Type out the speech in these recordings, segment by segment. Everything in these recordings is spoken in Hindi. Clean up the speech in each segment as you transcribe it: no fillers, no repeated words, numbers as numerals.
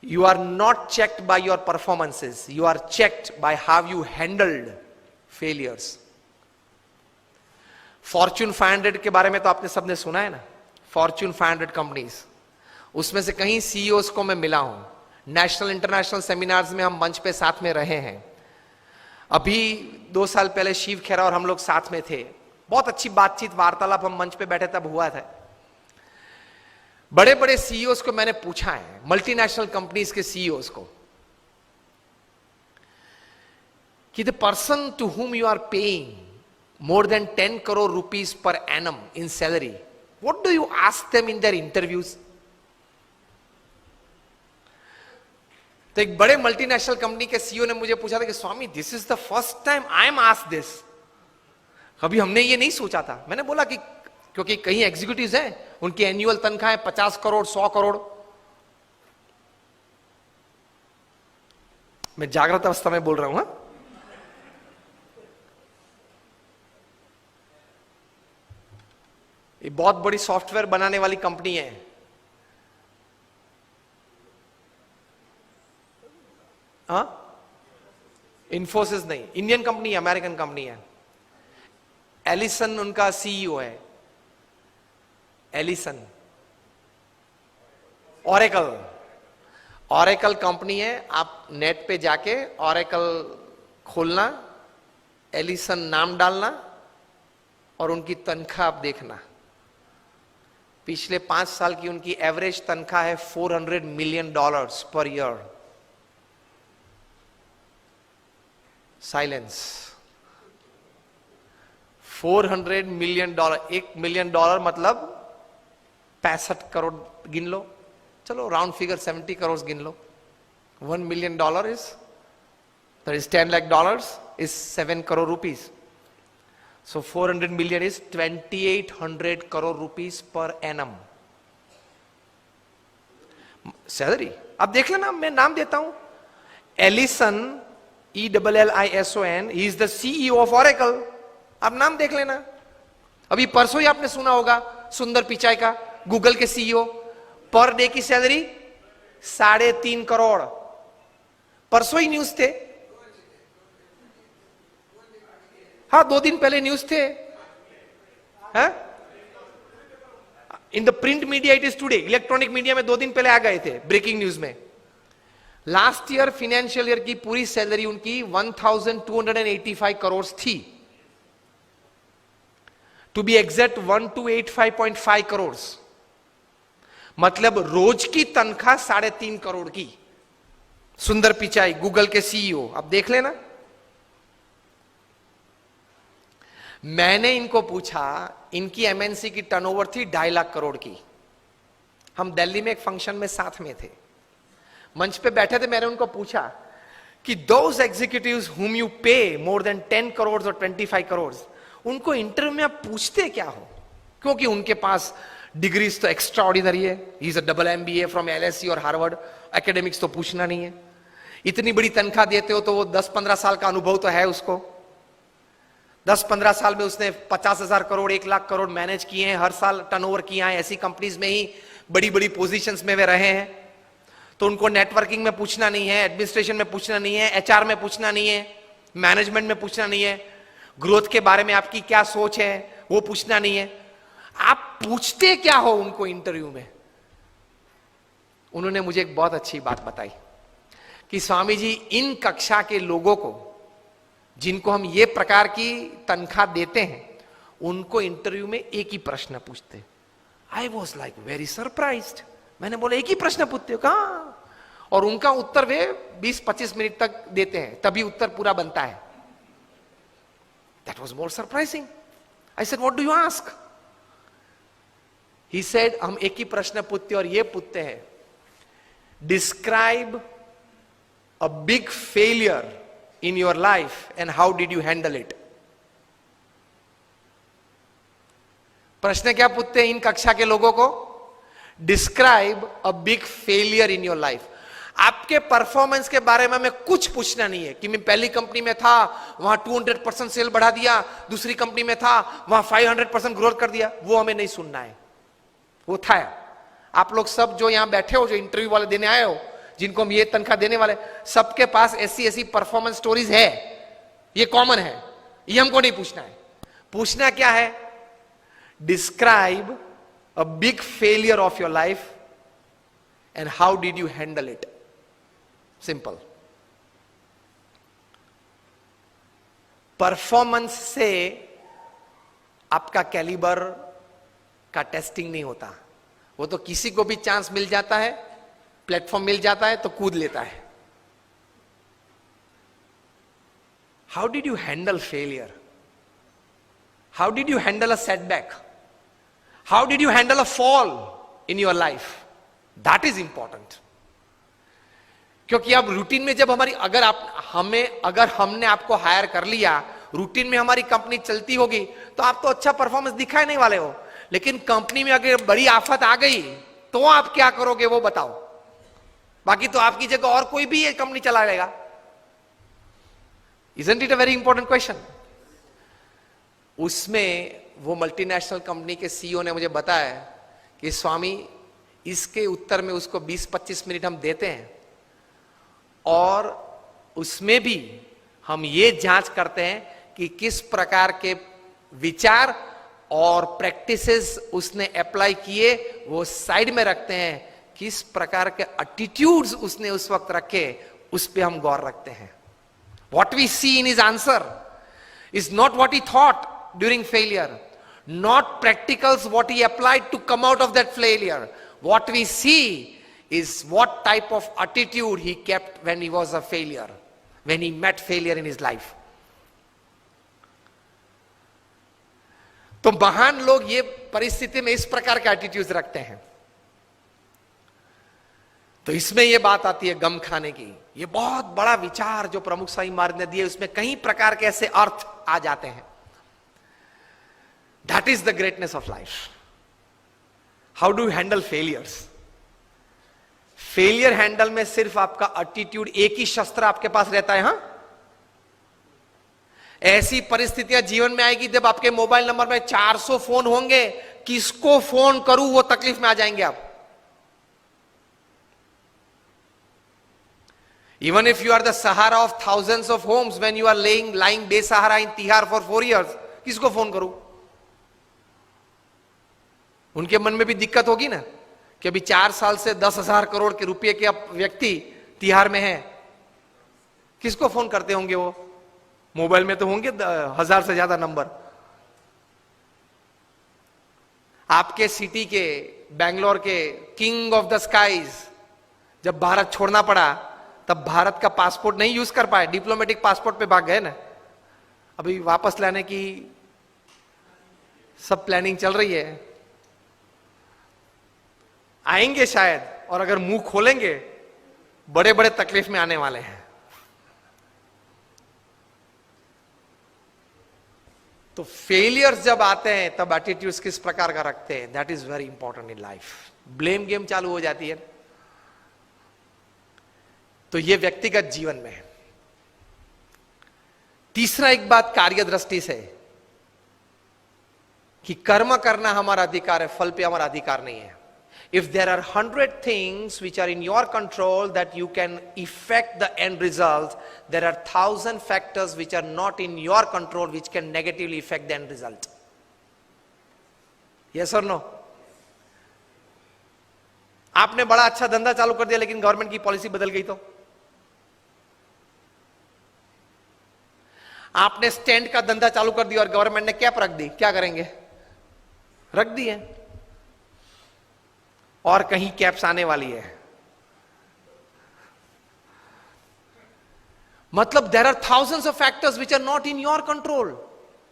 You are not checked by your performances. You are checked by how you handled failures. Fortune 500 के बारे में तो आपने सबने सुना है ना, Fortune 500 कंपनीज, उसमें से कहीं सीईओज को मैं मिला हूं, नेशनल इंटरनेशनल सेमिनार्स में हम मंच पे साथ में रहे हैं। अभी 2 साल पहले शिव खेरा और हम लोग साथ में थे, बहुत अच्छी बातचीत वार्तालाप हम मंच पे बैठे तब हुआ था। बड़े बड़े सीईओज को मैंने पूछा है, मल्टीनेशनल कंपनीज के सीईओज को, कि the person to whom you are paying more than 10 crore rupees per annum in salary, what do you ask them in their interviews? तो एक बड़े मल्टीनेशनल कंपनी के सीईओ ने मुझे पूछा था कि Swami, this is the first time I am asked this, कभी हमने ये नहीं सोचा था। मैंने बोला कि क्योंकि कई एग्जीक्यूटिव्स हैं, उनकी एनुअल तनख्वाह है 50 करोड़ 100 करोड़। मैं जागृत अवस्था में बोल रहा हूं। ये बहुत बड़ी सॉफ्टवेयर बनाने वाली कंपनी है, हाँ, इन्फोसिस नहीं, इंडियन कंपनी है, अमेरिकन कंपनी है। एलिसन उनका सीईओ है, एलिसन। ऑरेकल कंपनी है, आप नेट पे जाके ऑरेकल खोलना, एलिसन नाम डालना और उनकी तनख्वाह आप देखना। पिछले 5 साल की उनकी एवरेज तनख्वाह है $400 million per year. Silence. $400 million, $1 million मतलब 65 करोड़ गिन लो, चलो राउंड फिगर 70 करोड़ गिन लो। $1 million is, that is $10 lakh is 7 crore rupees. So 400 million is 2800 crore rupees per annum salary. अब देख लेना, मैं नाम देता हूं, Allison, ELLISON, he is the CEO of Oracle। अब नाम देख लेना। अभी परसों ही आपने सुना होगा सुंदर पिचाई का, गूगल के सीईओ, पर डे की सैलरी 3.5 करोड़। परसों ही न्यूज थे, हाँ 2 दिन पहले न्यूज थे। In the print media it is today, electronic media में 2 दिन पहले आ गए थे ब्रेकिंग न्यूज में। लास्ट ईयर फाइनेंशियल ईयर की पूरी सैलरी उनकी 1285 करोड़ थी, टू बी एग्जैक्ट 1285.5 करोड़, मतलब रोज की तनख्वाह 3.5 करोड़ की। सुंदर पिचाई, गूगल के सीईओ, अब देख लेना। मैंने इनको पूछा, इनकी एमएनसी की टर्नओवर थी 2.5 लाख करोड़ की। हम दिल्ली में एक फंक्शन में साथ में थे, मंच पे बैठे थे। मैंने उनको पूछा कि दोज एग्जीक्यूटिव्स हुम यू पे मोर देन 10 करोड़ और 25 करोड़, उनको इंटरव्यू में आप पूछते क्या हो? क्योंकि उनके पास डिग्रीज तो एक्स्ट्रा ऑर्डिनरी है, he is a double MBA from LSE और हार्वर्ड, एकेडमिक्स तो पूछना नहीं है। इतनी बड़ी तनख्वाह देते हो तो वो 10-15 साल का अनुभव तो है उसको। 10-15 साल में उसने 50,000 करोड़ 1 लाख करोड़ मैनेज किए हैं, हर साल टर्नओवर किया है, ऐसी कंपनीज में ही बड़ी बड़ी पोजीशंस में वे रहे हैं। तो उनको नेटवर्किंग में पूछना नहीं है, एडमिनिस्ट्रेशन में पूछना नहीं है, HR में पूछना नहीं है, मैनेजमेंट में पूछना नहीं है, ग्रोथ के बारे में आपकी क्या सोच है वो पूछना नहीं है। आप पूछते क्या हो उनको इंटरव्यू में? उन्होंने मुझे एक बहुत अच्छी बात बताई कि स्वामी जी, इन कक्षा के लोगों को जिनको हम ये प्रकार की तनख्वाह देते हैं, उनको इंटरव्यू में एक ही प्रश्न पूछते। I was like very surprised. मैंने बोला एक ही प्रश्न पूछते हो? कहा? और उनका उत्तर वे 20-25 मिनट तक देते हैं, तभी उत्तर पूरा बनता है। That was more surprising. I said what do you ask? He said हम एक ही प्रश्न पूछते और ये पूछते हैं, describe a big failure in your life and how did you handle it? प्रश्न क्या पूछते हैं इन कक्षा के लोगों को? Describe a big failure in your life. आपके परफॉर्मेंस के बारे में हमें कुछ पूछना नहीं है कि मैं पहली कंपनी में था वहां 200% सेल बढ़ा दिया, दूसरी कंपनी में था वहां 500% ग्रोथ कर दिया, वो हमें नहीं सुनना है। वो था आप लोग सब जो यहां बैठे हो, जो इंटरव्यू वाले देने आए हो, जिनको हम ये तनख्वाह देने वाले, सबके पास ऐसी ऐसी परफॉर्मेंस स्टोरीज है, ये कॉमन है, ये हमको नहीं पूछना है। पूछना क्या है? Describe a big failure of your life and how did you handle it. Simple. Performance से आपका कैलिबर का टेस्टिंग नहीं होता, वो तो किसी को भी चांस मिल जाता है, प्लेटफॉर्म मिल जाता है तो कूद लेता है। How did you handle failure? How did you handle a setback? How did you handle a fall in your life? That is important. क्योंकि अब रूटीन में जब हमारी, अगर हमने आपको हायर कर लिया, रूटीन में हमारी कंपनी चलती होगी, तो आप तो अच्छा परफॉर्मेंस दिखाने नहीं वाले हो। लेकिन कंपनी में अगर बड़ी आफत आ गई तो आप क्या करोगे वो बताओ। बाकी तो आपकी जगह और कोई भी ये कंपनी चला लेगा। Isn't it a very important question? उसमें वो मल्टीनेशनल कंपनी के सीईओ ने मुझे बताया कि स्वामी, इसके उत्तर में उसको 20-25 मिनट हम देते हैं और उसमें भी हम ये जांच करते हैं कि किस प्रकार के विचार और प्रैक्टिसेस उसने अप्लाई किए, वो साइड में रखते हैं। किस प्रकार के एटीट्यूड्स उसने उस वक्त रखे, उस पे हम गौर रखते हैं। What we see in his answer is not what he thought during failure, not practicals what he applied to come out of that failure. What we see is what type of attitude he kept when he was a failure, when he met failure in his life. तो महान लोग ये परिस्थिति में इस प्रकार के एटीट्यूड्स रखते हैं। तो इसमें यह बात आती है गम खाने की। ये बहुत बड़ा विचार जो प्रमुख स्वामी महाराज ने दिए, उसमें कई प्रकार के ऐसे अर्थ आ जाते हैं। That is the greatness of life. How do you handle failures? Failure handle में सिर्फ आपका एटीट्यूड, एक ही शस्त्र आपके पास रहता है। हां, ऐसी परिस्थितियां जीवन में आएगी जब आपके मोबाइल नंबर में 400 फोन होंगे, किसको फोन करूं वो तकलीफ में आ जाएंगे आप। Even if you are the Sahara of thousands of homes, when you are lying बेसहारा in तिहार for 4 years, किसको फोन करूं? उनके मन में भी दिक्कत होगी ना कि अभी 4 साल से 10,000 करोड़ के रुपए के व्यक्ति तिहार में है, किसको फोन करते होंगे वो? मोबाइल में तो होंगे 1000 से ज्यादा नंबर। आपके सिटी के, बेंगलोर के किंग ऑफ द स्काईज जब भारत छोड़ना पड़ा, तब भारत का पासपोर्ट नहीं यूज कर पाए, डिप्लोमेटिक पासपोर्ट पे भाग गए ना। अभी वापस लाने की सब प्लानिंग चल रही है, आएंगे शायद, और अगर मुंह खोलेंगे बड़े बड़े तकलीफ में आने वाले हैं। तो फेलियर्स जब आते हैं तब एटीट्यूड्स किस प्रकार का रखते हैं, that is very important in life. Blame game चालू हो जाती है। तो ये व्यक्तिगत जीवन में है। तीसरा एक बात कार्य दृष्टि से, कि कर्म करना हमारा अधिकार है, फल पे हमारा अधिकार नहीं है। If there are 100 things which are in your control that you can effect the end result, there are 1000 factors which are not in your control which can negatively effect the end result. Yes और नो? आपने बड़ा अच्छा धंधा चालू कर दिया लेकिन गवर्नमेंट की पॉलिसी बदल गई तो? आपने स्टैंड का धंधा चालू कर दिया और गवर्नमेंट ने कैप रख दी, क्या करेंगे? रख दिए, और कहीं कैप्स आने वाली है। मतलब there are thousands of factors which are not in your control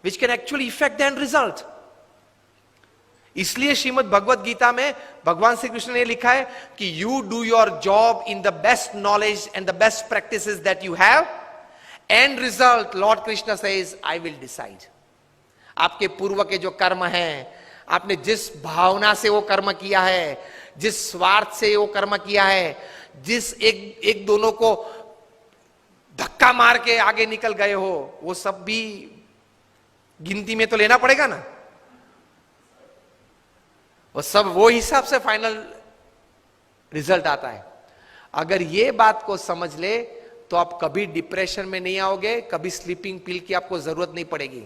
which can actually effect the end result. इसलिए श्रीमद् भगवत गीता में भगवान श्री कृष्ण ने लिखा है कि you do your job in the best knowledge and the best practices that you have, and result Lord Krishna says I will decide. आपके पूर्व के जो कर्म हैं, आपने जिस भावना से वो कर्म किया है, जिस स्वार्थ से वो कर्म किया है, जिस एक दोनों को धक्का मार के आगे निकल गए हो, वो सब भी गिनती में तो लेना पड़ेगा ना। वो सब वो हिसाब से फाइनल रिजल्ट आता है। अगर ये बात को समझ ले तो आप कभी डिप्रेशन में नहीं आओगे, कभी स्लीपिंग पिल की आपको जरूरत नहीं पड़ेगी।